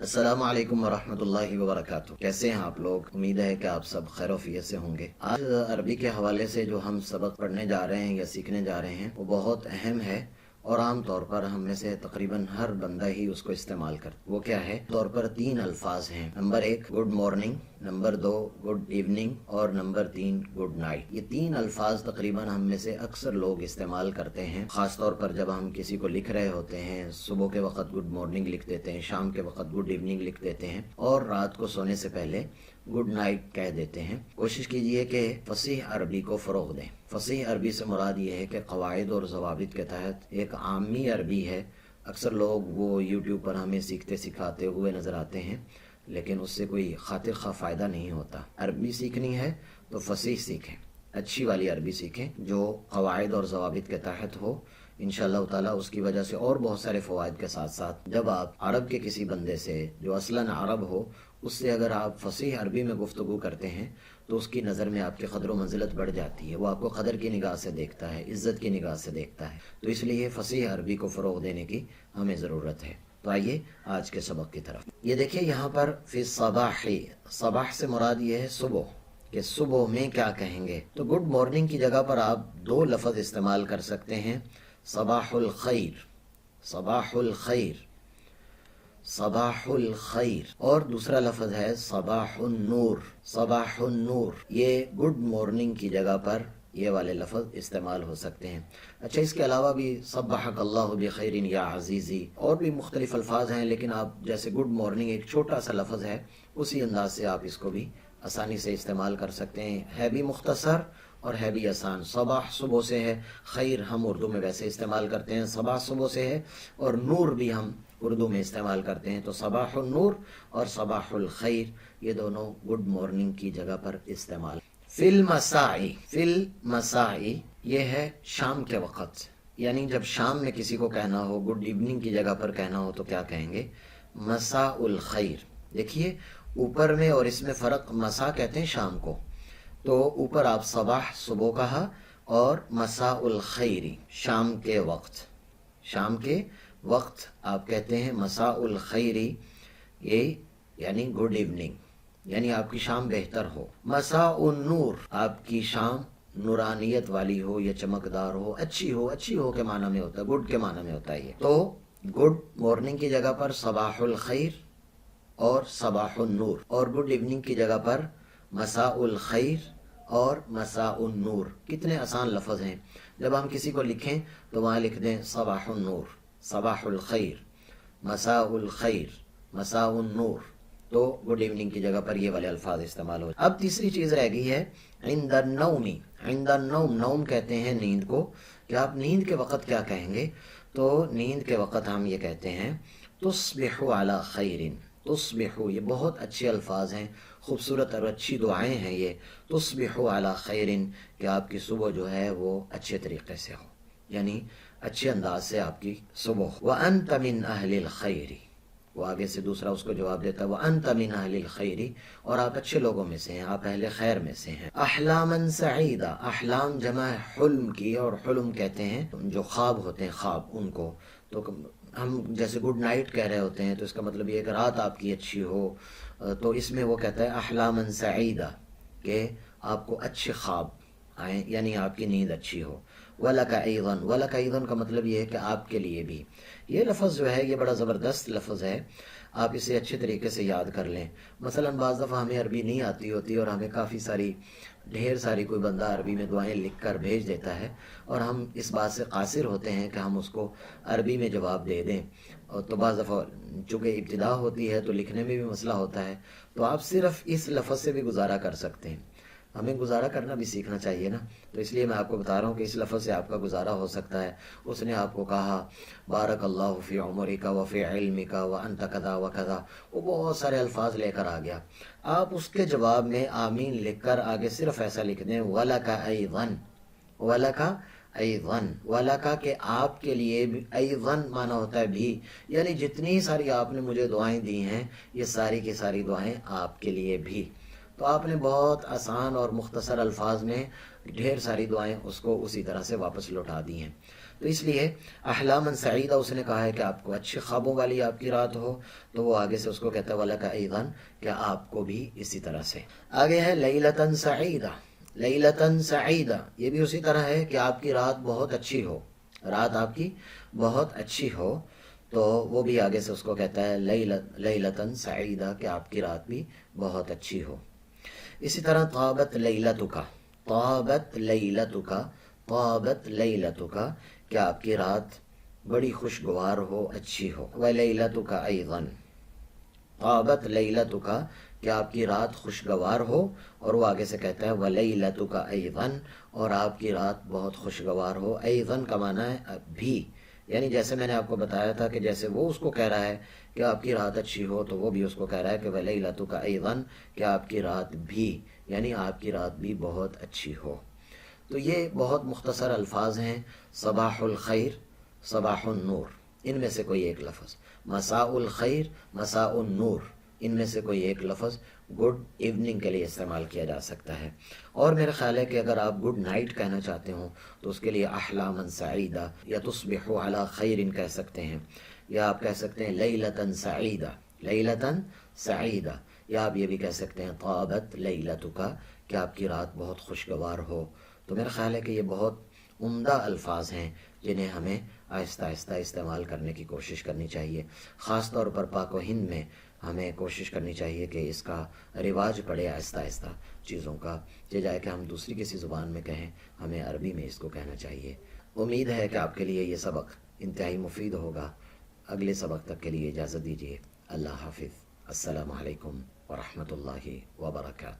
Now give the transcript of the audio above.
अस्सलाम वालेकुम वरहमतुल्लाहि वबरकातुह। कैसे हैं आप लोग? उम्मीद है कि आप सब खैर-ओ-आफियत से होंगे। आज अरबी के हवाले से जो हम सबक पढ़ने जा रहे हैं या सीखने जा रहे हैं वो बहुत अहम है और आम तौर पर हम में से तकरीबन हर बंदा ही उसको इस्तेमाल करता। वो क्या है? तौर पर 3 अल्फाज हैं। Number 1 good morning, number 2 good evening और नंबर 3 गुड नाइट। ये 3 अल्फाज तकरीबन हम में से अक्सर लोग इस्तेमाल करते हैं, खास तौर पर जब हम किसी को लिख रहे होते हैं। सुबह के वक्त गुड मॉर्निंग लिख देते हैं, शाम के वक्त गुड इवनिंग लिख देते हैं और रात को सोने से पहले गुड नाइट कह देते हैं। कोशिश कीजिए कि फसीह अरबी को फ़रोग़ दें। फसीह अरबी से मुराद ये है कि क़वाइद और ज़वाबित के तहत एक आमी अरबी है। अक्सर लोग वो यूट्यूब पर हमें सीखते सिखाते हुए नज़र आते हैं, लेकिन उससे कोई खातिर खा फ़ायदा नहीं होता। अरबी सीखनी है तो फसीह सीखें, अच्छी वाली अरबी सीखें जो क़वाइद और ज़वाबित के तहत हो। इंशाअल्लाह ताला उसकी वजह से और बहुत सारे फ़वाइद के साथ साथ जब आप अरब के किसी बंदे से जो असलन अरब हो उससे अगर आप फसीह अरबी में गुफ्तगू करते हैं तो उसकी नज़र में आपकी क़द्र व मंज़िलत बढ़ जाती है। वो आपको क़दर की निगाह से देखता है, इज़्ज़त की निगाह से देखता है। तो इसलिए फसीह अरबी को फ़रोग़ देने की हमें ज़रूरत है। तो आइए आज के सबक की तरफ। ये देखिए यहाँ पर फ़ी सबाही, सबाह से मुराद ये है सुबह, कि सुबह में क्या कहेंगे। तो गुड मॉर्निंग की जगह पर आप 2 लफ्ज़ इस्तेमाल कर सकते हैं, सबाहुल खैर, सबाहुल खैर, सबाहुल खैर, और दूसरा लफ्ज़ है सबाहुन नूर, सबाहुन नूर। ये गुड मॉर्निंग की जगह पर ये वाले लफ्ज़ इस्तेमाल हो सकते हैं। अच्छा, इसके अलावा भी सब्बहक अल्लाहु बिखैरिन या अज़ीज़ी और भी मुख्तलिफ अल्फाज हैं, लेकिन आप जैसे गुड मॉर्निंग एक छोटा सा लफ्ज़ है, उसी अंदाज से आप इसको भी आसानी से इस्तेमाल कर सकते हैं। है भी मुख्तसर और है भी आसान। सबाह सुबह से है, खैर हम उर्दू में वैसे इस्तेमाल करते हैं, सबाह सुबह से है, और नूर भी हम उर्दू में इस्तेमाल करते हैं। तो सबाहुन नूर और सबाहुल खैर ये दोनों गुड मॉर्निंग की जगह पर इस्तेमाल। फिल मसाई, फिल मसाई ये है शाम के वक़्त, यानी जब शाम में किसी को कहना हो, गुड इवनिंग की जगह पर कहना हो तो क्या कहेंगे? मसाउल खैर। देखिए ऊपर में और इसमें फ़र्क, मसा कहते हैं शाम को, तो ऊपर आप सबाह सुबह कहा और मसाउल खैरी शाम के वक्त, शाम के वक्त आप कहते हैं मसाउल खैरी, ये यानी गुड इवनिंग, यानी आपकी शाम बेहतर हो। मसाउन नूर आपकी शाम नूरानियत वाली हो या चमकदार हो, अच्छी हो, अच्छी हो के माना में होता है, गुड के माना में होता है ये। तो गुड मॉर्निंग की जगह पर सबाहुल खैर और सबाहुन नूर, और गुड इवनिंग की जगह पर मसाउल खैर और मसाउन नूर। कितने आसान लफ्ज़ हैं। जब हम किसी को लिखें तो वहाँ लिख दें सबाहुन नूर, सबाहुल खैर, मसाउल खैर, मसाउन नूर। तो गुड इवनिंग की जगह पर ये वाले अल्फाज इस्तेमाल हो। अब तीसरी चीज़ रह गई है इंदन नौमी, इंदन नौम, नौम कहते हैं नींद को, कि आप नींद के वक़्त क्या कहेंगे? तो नींद के वक़्त हम ये कहते हैं तुस्बिहु अला खैरिन, तुस्बिहु, ये बहुत अच्छे अल्फाज हैं, खूबसूरत और अच्छी दुआएं हैं ये। तुस्बिहु अला खैरिन, कि आपकी सुबह जो है वो अच्छे तरीके से हो, यानी अच्छे अंदाज से आपकी सुबह। व अंत मिन अहलिल खैरी, वो आगे से दूसरा उसको जवाब देता है, व अंत मिन अहलिल खैरी, और आप अच्छे लोगों में से हैं, आप अहले खैर में से हैं। अहलामन सईदा, अहलाम जमा है हुल्म की, और हुल्म कहते हैं जो ख्वाब होते हैं, ख्वाब उनको। तो हम जैसे गुड नाइट कह रहे होते हैं तो इसका मतलब ये कि रात आपकी अच्छी हो, तो इसमें वो कहता है अहलामन सईदा, कि आपको अच्छे ख्वाब आए, यानी आपकी नींद अच्छी हो। वलका ऐज़न, वलका ऐज़न का मतलब ये है कि आपके लिए भी। ये लफ्ज़ जो है ये बड़ा ज़बरदस्त लफ्ज़ है, आप इसे अच्छे तरीके से याद कर लें। मसलन बाज़ दफ़ा हमें अरबी नहीं आती होती और हमें काफ़ी सारी, ढेर सारी कोई बंदा अरबी में दुआएं लिख कर भेज देता है, और हम इस बात से कासिर होते हैं कि हम उसको अरबी में जवाब दे दें। और तो बाज़ दफ़ा चूँकि इब्तिदा होती है तो लिखने में भी मसला होता है, तो आप सिर्फ़ इस लफ्ज़ से भी गुजारा कर सकते हैं। हमें गुजारा करना भी सीखना चाहिए ना, तो इसलिए मैं आपको बता रहा हूँ कि इस लफ्ज़ से आपका गुजारा हो सकता है। उसने आपको कहा बारक अल्लाहु फ़ी उमरिका व फ़ी इल्मिका व अंत कदा व कदा, वो बहुत सारे अल्फाज लेकर आ गया, आप उसके जवाब में आमीन लिख कर आगे सिर्फ ऐसा लिख दें वलका ऐज़न, वलका ऐज़न, वलका के आपके लिए भी, ऐज़न माना होता है भी, यानी जितनी सारी आपने मुझे दुआएं दी हैं ये सारी की सारी दुआएं आपके लिए भी। तो आपने बहुत आसान और मुख्तसर अल्फाज में ढेर सारी दुआएं उसको उसी तरह से वापस लौटा दी हैं। تو اس لیے احلامً سعیدہ اس نے کہا ہے کہ آپ کو اچھے خوابوں والی آپ کی رات ہو، تو وہ آگے سے اس کو کہتا ہے وَلَكَ أَيْضًا کہ آپ کو بھی اسی طرح سے۔ آگے ہے لیلۃً سعیدہ، لیلۃً سعیدہ یہ بھی اسی طرح ہے کہ آپ کی رات بہت اچھی ہو، رات آپ کی بہت اچھی ہو، تو وہ بھی آگے سے اس کو کہتا ہے لیلۃً سعیدہ کہ آپ کی رات بھی بہت اچھی ہو۔ اسی طرح طابت لیلتک، طابت لیلتک، طابت لیلتک کہ آپ کی رات بڑی خوشگوار ہو، اچھی ہو۔ ولیلتک ایضاً، طابت لیلتک کہ آپ کی رات خوشگوار ہو، اور وہ آگے سے کہتا ہے ولیلتک ایضاً اور آپ کی رات بہت خوشگوار ہو۔ ایضاً کا معنی ہے بھی، یعنی جیسے میں نے آپ کو بتایا تھا کہ جیسے وہ اس کو کہہ رہا ہے کہ آپ کی رات اچھی ہو، تو وہ بھی اس کو کہہ رہا ہے کہ ولیلتک ایضاً کہ آپ کی رات بھی، یعنی آپ کی رات بھی بہت اچھی ہو۔ تو یہ بہت مختصر الفاظ ہیں، صباح الخیر، صباح النور، ان میں سے کوئی ایک لفظ، مساء الخیر، مساء النور، ان میں سے کوئی ایک لفظ گڈ ایوننگ کے لیے استعمال کیا جا سکتا ہے۔ اور میرا خیال ہے کہ اگر آپ گڈ نائٹ کہنا چاہتے ہوں تو اس کے لیے احلامً سعیدہ یا تصبح علی خیر کہہ سکتے ہیں، یا آپ کہہ سکتے ہیں لیلۃً سعیدہ، لیلۃً سعیدہ، یا آپ یہ بھی کہہ سکتے ہیں طابت لیلتک کہ آپ کی رات بہت خوشگوار ہو۔ تو میرا خیال ہے کہ یہ بہت عمدہ الفاظ ہیں جنہیں ہمیں آہستہ آہستہ استعمال کرنے کی کوشش کرنی چاہیے۔ خاص طور پر پاک و ہند میں ہمیں کوشش کرنی چاہیے کہ اس کا رواج پڑے آہستہ آہستہ چیزوں کا، یہ جائے کہ ہم دوسری کسی زبان میں کہیں، ہمیں عربی میں اس کو کہنا چاہیے۔ امید ہے کہ آپ کے لیے یہ سبق انتہائی مفید ہوگا۔ اگلے سبق تک کے لیے اجازت دیجیے۔ اللہ حافظ۔ السلام علیکم ورحمۃ اللہ وبرکاتہ۔